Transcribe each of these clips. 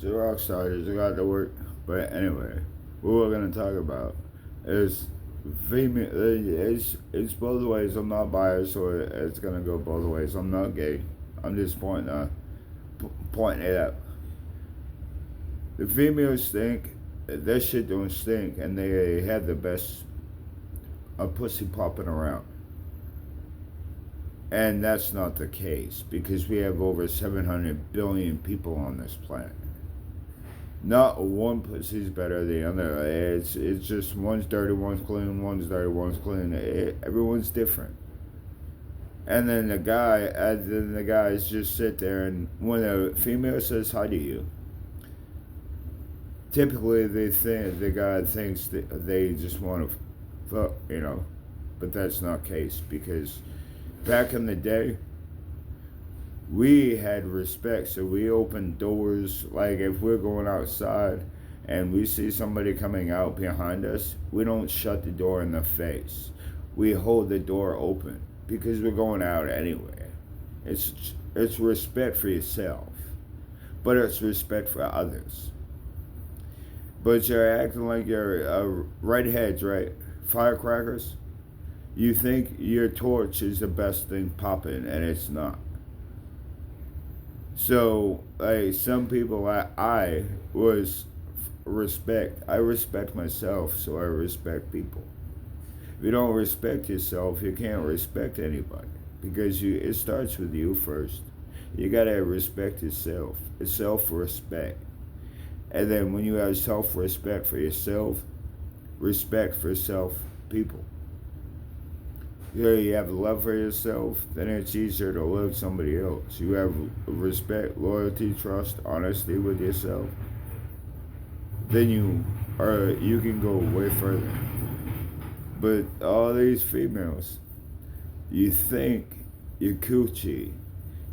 It's a rock star. It's got to work. But anyway, what we're gonna talk about is female. It's both ways. I'm not biased, so it's gonna go both ways. I'm not gay. I'm just pointing it out. The females stink. That shit don't stink, and they have the best pussy popping around. And that's not the case because we have over 700 billion people on this planet. Not one pussy's better than the other. It's just one's dirty, one's clean, one's dirty, one's clean. Everyone's different. And then the guys just sit there, and when a female says hi to you, typically the guy thinks that they just want to fuck, but that's not the case because back in the day, we had respect, so we opened doors. Like if we're going outside and we see somebody coming out behind us, we don't shut the door in the face. We hold the door open because we're going out anyway. It's respect for yourself, but it's respect for others. But you're acting like you're redheads, right? Firecrackers. You think your torch is the best thing popping, and it's not. So, like some people, I was respect. I respect myself, so I respect people. If you don't respect yourself, you can't respect anybody because it starts with you first. You gotta respect yourself. It's self-respect, and then when you have self-respect for yourself, respect for people. You have love for yourself, then it's easier to love somebody else. You have respect, loyalty, trust, honesty with yourself, then you can go way further. But all these females, you think your coochie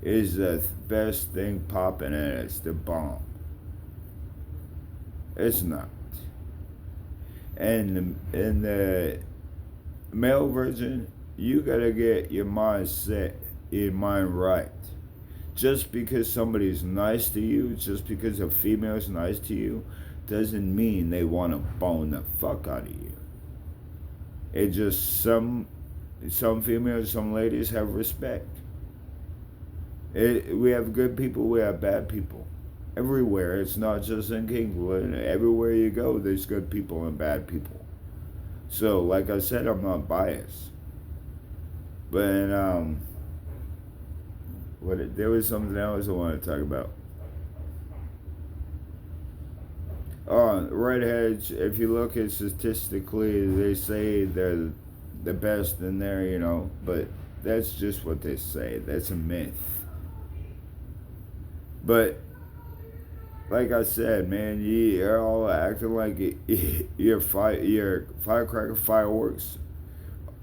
is the best thing popping and it's the bomb. It's not. And the male version, you gotta get your mind set, your mind right. Just because somebody's nice to you, just because a female's nice to you, doesn't mean they want to bone the fuck out of you. It just some females, some ladies have respect. We have good people, we have bad people. Everywhere, it's not just in Kingsland. Everywhere you go, there's good people and bad people. So, like I said, I'm not biased. But there was something else I wanted to talk about. Redheads, if you look at statistically, they say they're the best in there, but that's just what they say. That's a myth. But like I said, man, you're all acting like your firecracker fireworks.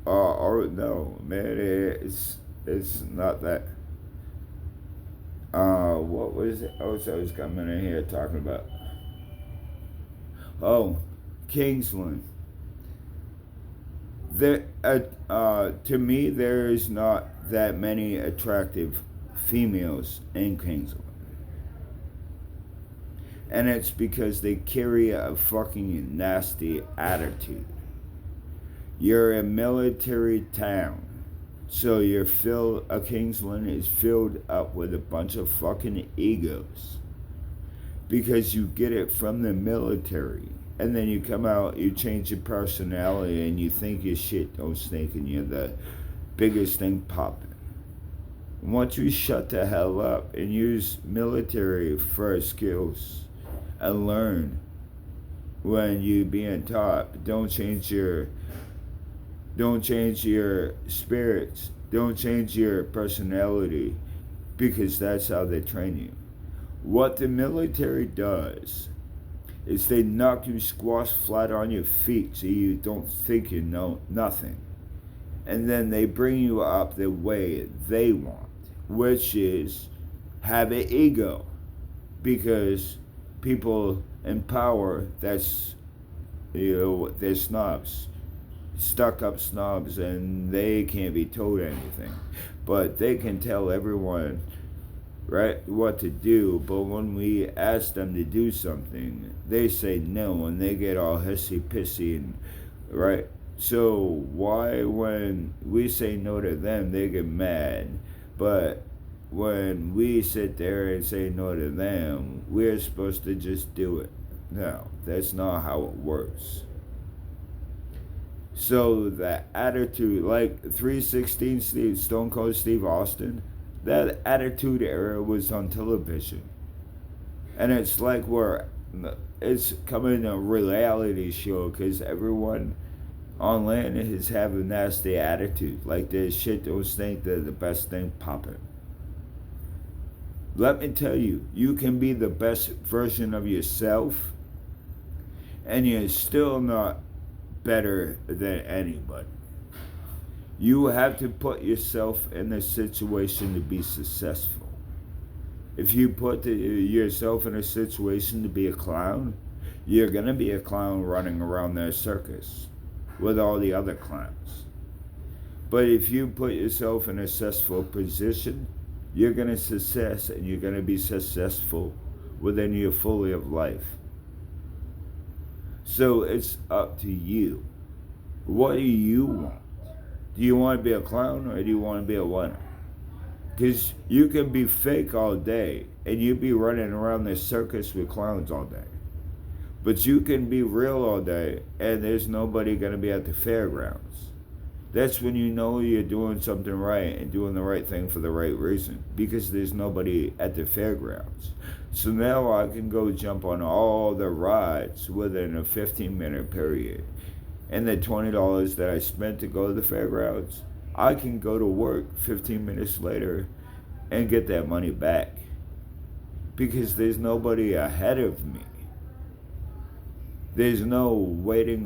Or no, man, it's not that. What was it? I was coming in here talking about. Oh, Kingsland. To me, there is not that many attractive females in Kingsland. And it's because they carry a fucking nasty attitude. You're a military town. So Kingsland is filled up with a bunch of fucking egos. Because you get it from the military. And then you come out, you change your personality, and you think your shit don't stink, and you're the biggest thing popping. Once you shut the hell up and use military first skills and learn when you being taught, don't change your spirits, don't change your personality, because that's how they train you. What the military does is they knock you squash flat on your feet so you don't think you know nothing. And then they bring you up the way they want, which is have an ego. Because people in power, they're snobs. Stuck up snobs, and they can't be told anything. But they can tell everyone right, what to do, but when we ask them to do something, they say no, and they get all hissy pissy, and right. So why, when we say no to them, they get mad, but when we sit there and say no to them, we're supposed to just do it? No, that's not how it works. So the attitude, like 316 Steve, Stone Cold Steve Austin, that Attitude Era was on television. And it's like it's coming a reality show because everyone on land is having a nasty attitude. Like this shit don't think they're the best thing popping. Let me tell you, you can be the best version of yourself and you're still not better than anybody. You have to put yourself in a situation to be successful. If you put yourself in a situation to be a clown, you're going to be a clown running around their circus with all the other clowns. But if you put yourself in a successful position, you're going to success, and you're going to be successful within your fully of life. So it's up to you. What do you want? Do you want to be a clown, or do you want to be a winner? Because you can be fake all day and you be running around this circus with clowns all day. But you can be real all day and there's nobody going to be at the fairgrounds. That's when you know you're doing something right and doing the right thing for the right reason, because there's nobody at the fairgrounds. So now I can go jump on all the rides within a 15-minute period. And the $20 that I spent to go to the fairgrounds, I can go to work 15 minutes later and get that money back. Because there's nobody ahead of me. There's no waiting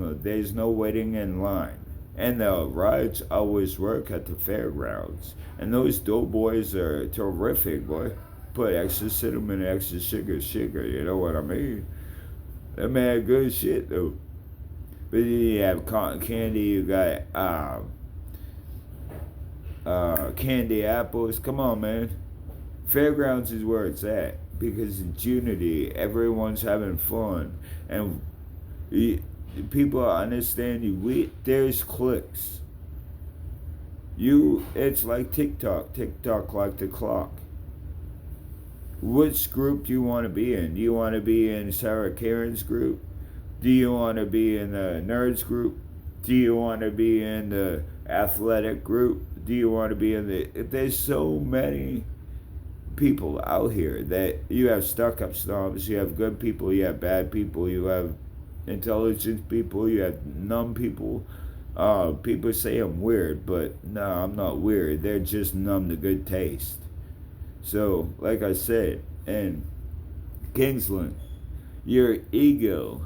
in line. And the rides always work at the fairgrounds. And those doughboys are terrific, boy. Put extra cinnamon, extra sugar, you know what I mean? That man, good shit, though. But then you have cotton candy, you got candy apples. Come on, man. Fairgrounds is where it's at, because it's unity. Everyone's having fun. And people understand you. There's clicks. It's like TikTok like the clock. Which group do you want to be in? Do you want to be in Sarah Karen's group? Do you want to be in the nerds group? Do you want to be in the athletic group? Do you want to be in there's so many people out here that you have stuck-up snobs, you have good people, you have bad people, you have intelligent people, you have numb people. People say I'm weird, but no, I'm not weird. They're just numb to good taste. So, like I said, and Kingsland, your ego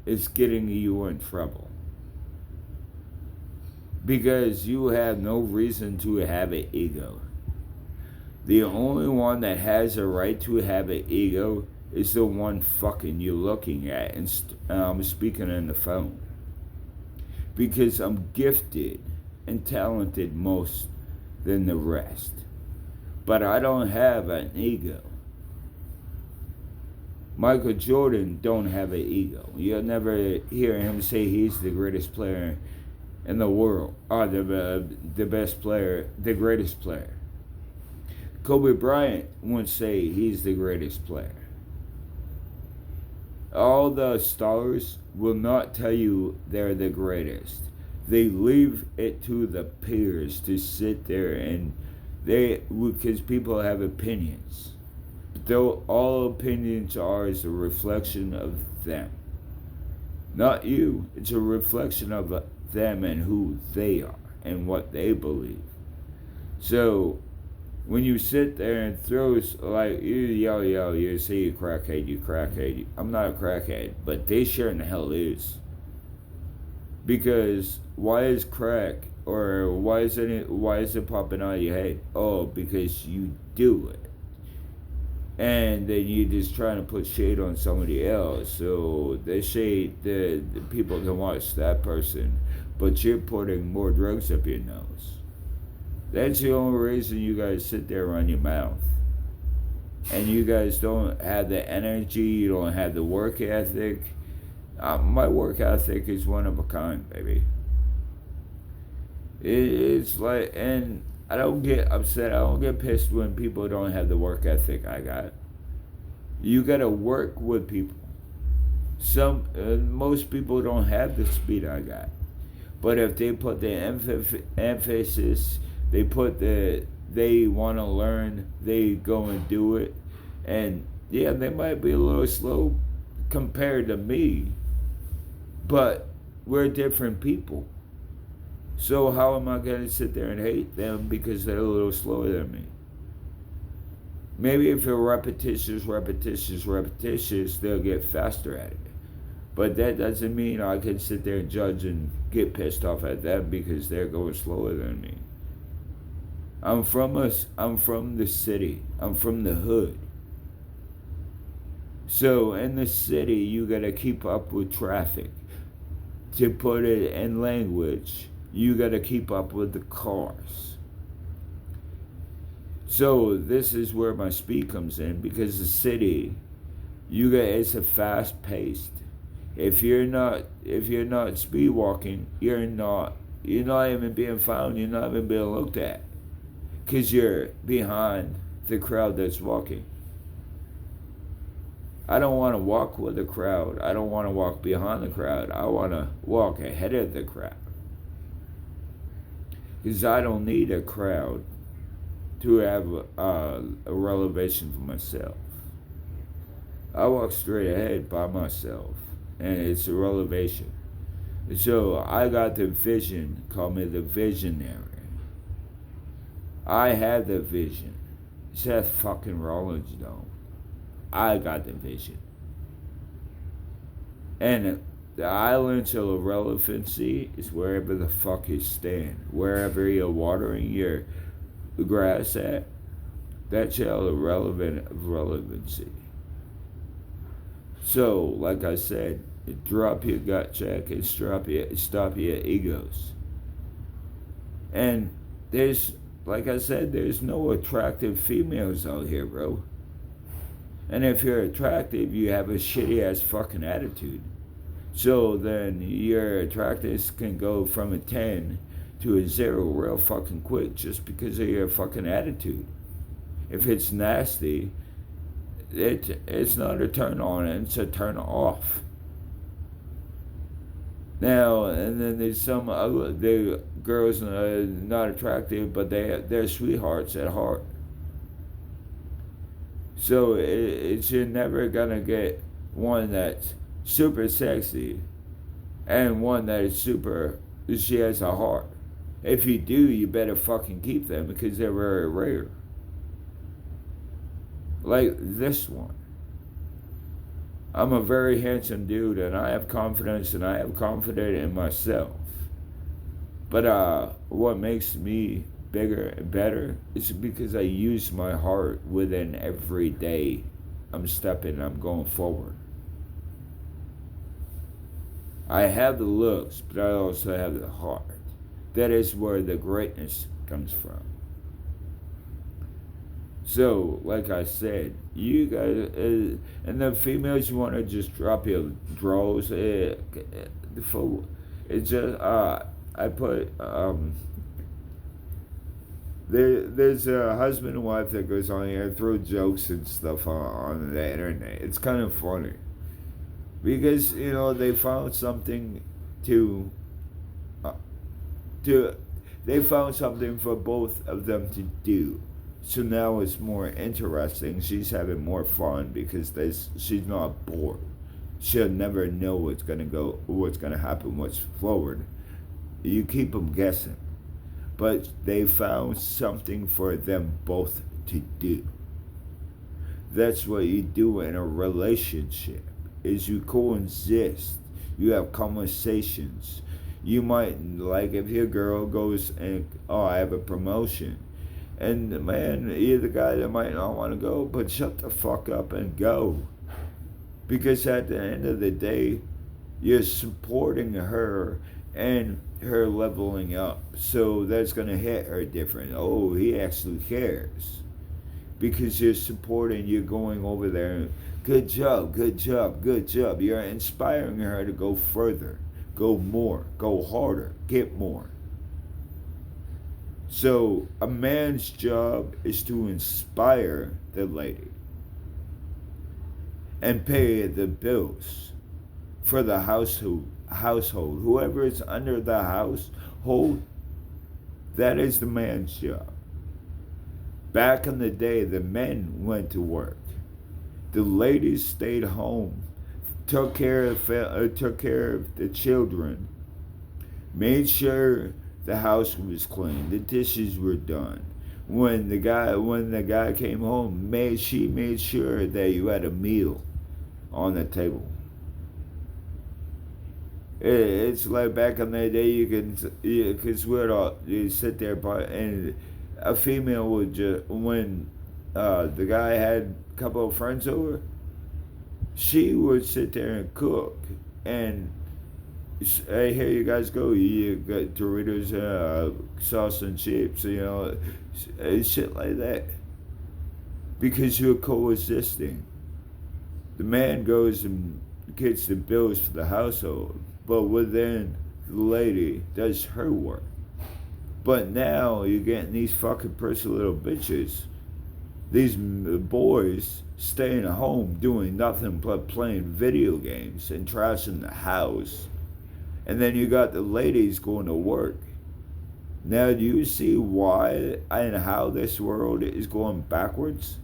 is getting you in trouble. Because you have no reason to have an ego. The only one that has a right to have an ego is the one fucking you looking at and speaking on the phone. Because I'm gifted and talented most than the rest. But I don't have an ego. Michael Jordan don't have an ego. You'll never hear him say he's the greatest player in the world, or the best player, the greatest player. Kobe Bryant wouldn't say he's the greatest player. All the stars will not tell you they're the greatest. They leave it to the peers to sit there and because people have opinions. Though all opinions are is a reflection of them. Not you. It's a reflection of them and who they are and what they believe. So when you sit there and throw, like, you yell, you say you crackhead. I'm not a crackhead, but they sure in the hell is. Because why is crack, or why is it popping out of your head? Oh, because you do it. And then you're just trying to put shade on somebody else. So they shade, the people can watch that person, but you're putting more drugs up your nose. That's the only reason you guys sit there on your mouth. and you guys don't have the energy, you don't have the work ethic. My work ethic is one of a kind, baby. It's like, and I don't get upset, I don't get pissed when people don't have the work ethic I got. You gotta work with people. Most people don't have the speed I got. But if they put the emphasis, they want to learn, they go and do it. And yeah, they might be a little slow compared to me, but we're different people. So how am I going to sit there and hate them because they're a little slower than me? Maybe if you're repetitious, they'll get faster at it. But that doesn't mean I can sit there and judge and get pissed off at them because they're going slower than me. I'm from the city. I'm from the hood. So in the city, you gotta keep up with traffic. To put it in language, you gotta keep up with the cars. So this is where my speed comes in, because the city, it's a fast paced. If you're not speed walking, you're not even being found. You're not even being looked at, because you're behind the crowd that's walking. I don't want to walk with the crowd. I don't want to walk behind the crowd. I want to walk ahead of the crowd, because I don't need a crowd to have a relevation for myself. I walk straight ahead by myself, and it's a relevation. So I got the vision, call me the visionary. I had the vision. Seth fucking Rollins don't. I got the vision. And the islands of irrelevancy is wherever the fuck you stand. Wherever you're watering your grass at, that's your relevancy. So, like I said, drop your gut check and stop your egos. And like I said, there's no attractive females out here, bro. And if you're attractive, you have a shitty ass fucking attitude. So then your attractiveness can go from a 10 to a 0 real fucking quick just because of your fucking attitude. If it's nasty, it's not a turn on, it's a turn off. Now, and then there's some the girls not attractive, but they're sweethearts at heart. So you're never gonna get one that's super sexy and one that is she has a heart. If you do, you better fucking keep them, because they're very rare. Like this one. I'm a very handsome dude, and I have confidence, and I have confidence in myself. But what makes me bigger and better is because I use my heart within every day. I'm going forward. I have the looks, but I also have the heart. That is where the greatness comes from. So, like I said, you guys, and the females, you want to just drop your drawers. It's just, I put, there's a husband and wife that goes on here and throw jokes and stuff on the internet. It's kind of funny. Because, they found something they found something for both of them to do. So now it's more interesting. She's having more fun because she's not bored. She'll never know what's gonna happen, what's forward. You keep them guessing. But they found something for them both to do. That's what you do in a relationship, is you coexist. You have conversations. You might, like if your girl goes and, I have a promotion. And man, you're the guy that might not want to go, but shut the fuck up and go. Because at the end of the day, you're supporting her and her leveling up. So that's going to hit her different. Oh, he actually cares. because you're supporting, you're going over there. Good job, good job, good job. You're inspiring her to go further, go more, go harder, get more. So a man's job is to inspire the lady and pay the bills for the household. Whoever is under the household, that is the man's job. Back in the day, the men went to work. The ladies stayed home, took care of the children, made sure the house was clean, the dishes were done. When the guy came home, she made sure that you had a meal on the table. It's like back in the day, you sit there, and a female would just, when the guy had a couple of friends over, she would sit there and cook. And hey, here you guys go. You got Doritos, sauce and chips, shit like that. Because you're coexisting. The man goes and gets the bills for the household, but within the lady does her work. But now you're getting these fucking prissy little bitches, these boys staying at home doing nothing but playing video games and trashing the house. And then you got the ladies going to work. Now, do you see why and how this world is going backwards?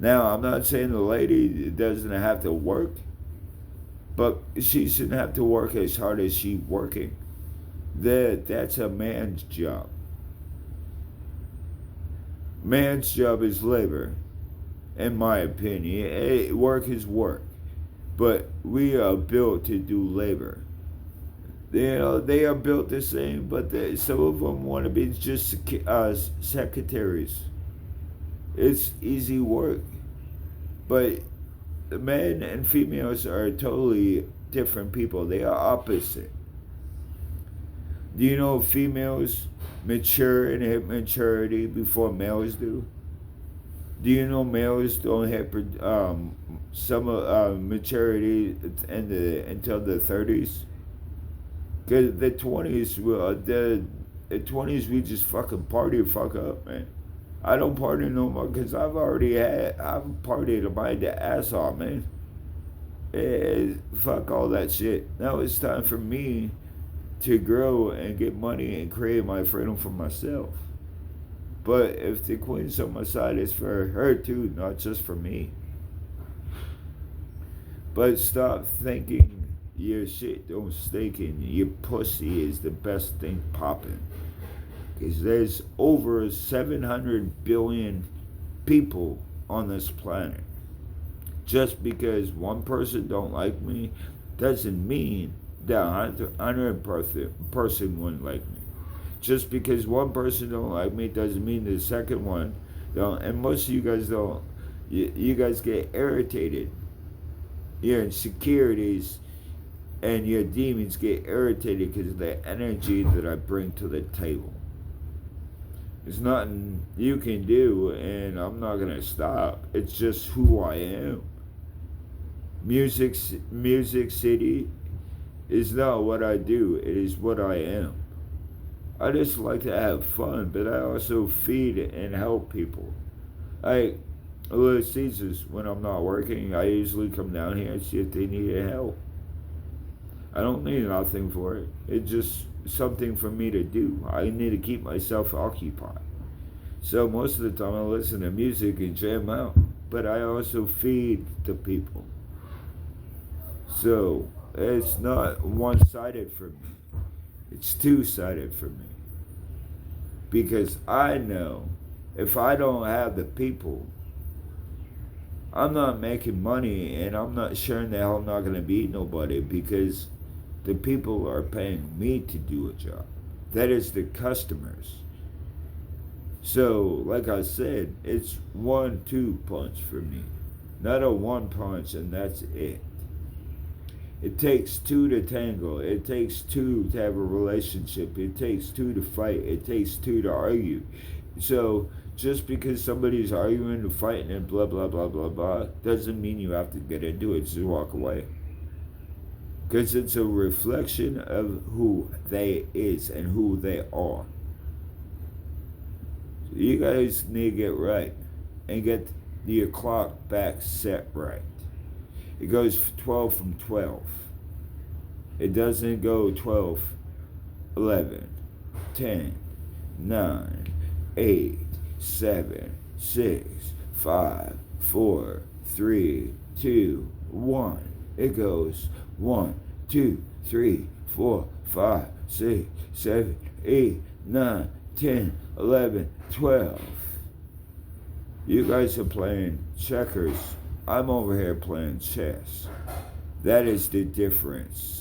Now, I'm not saying the lady doesn't have to work, but she shouldn't have to work as hard as she's working. That's a man's job. Man's job is labor, in my opinion. Work is work, but we are built to do labor. They are built the same, but some of them want to be just secretaries. It's easy work, but men and females are totally different people. They are opposite. Do you know females mature and hit maturity before males do? Do you know males don't hit some maturity until the 30s? Cause the 20s we just fucking party fuck up, man. I don't party no more because I've partied my ass off, man. Fuck all that shit. Now it's time for me to grow and get money and create my freedom for myself. But if the queen's on my side, it's for her too, not just for me. But stop thinking your shit don't stink and your pussy is the best thing popping. Because there's over 700 billion people on this planet. Just because one person don't like me doesn't mean that 100 person wouldn't like me. Just because one person don't like me doesn't mean the second one don't. And most of you guys don't. You guys get irritated. Your insecurities and your demons get irritated because of the energy that I bring to the table. There's nothing you can do, and I'm not gonna stop. It's just who I am. Music City is not what I do. It is what I am. I just like to have fun, but I also feed and help people. Little Caesars, when I'm not working, I usually come down here and see if they need help. I don't need nothing for it. It's just something for me to do. I need to keep myself occupied. So most of the time I listen to music and jam out, but I also feed the people. So it's not one-sided for me. It's two-sided for me. Because I know if I don't have the people, I'm not making money, and I'm not sure in the hell I'm not going to beat nobody, because the people are paying me to do a job. That is the customers. So, like I said, it's 1-2 punch for me. Not a one punch and that's it. It takes two to tango. It takes two to have a relationship. It takes two to fight. It takes two to argue. So just because somebody's arguing and fighting and blah blah blah blah blah doesn't mean you have to get into it. Just walk away. Because it's a reflection of who they is and who they are. So you guys need to get right and get the clock back set right. It goes 12 from 12. It doesn't go 12, 11, 10, 9, 8, 7, 6, 5, 4, 3, 2, 1. It goes 1, 2, 3, 4, 5, 6, 7, 8, 9, 10, 11, 12. You guys are playing checkers. I'm over here playing chess. That is the difference.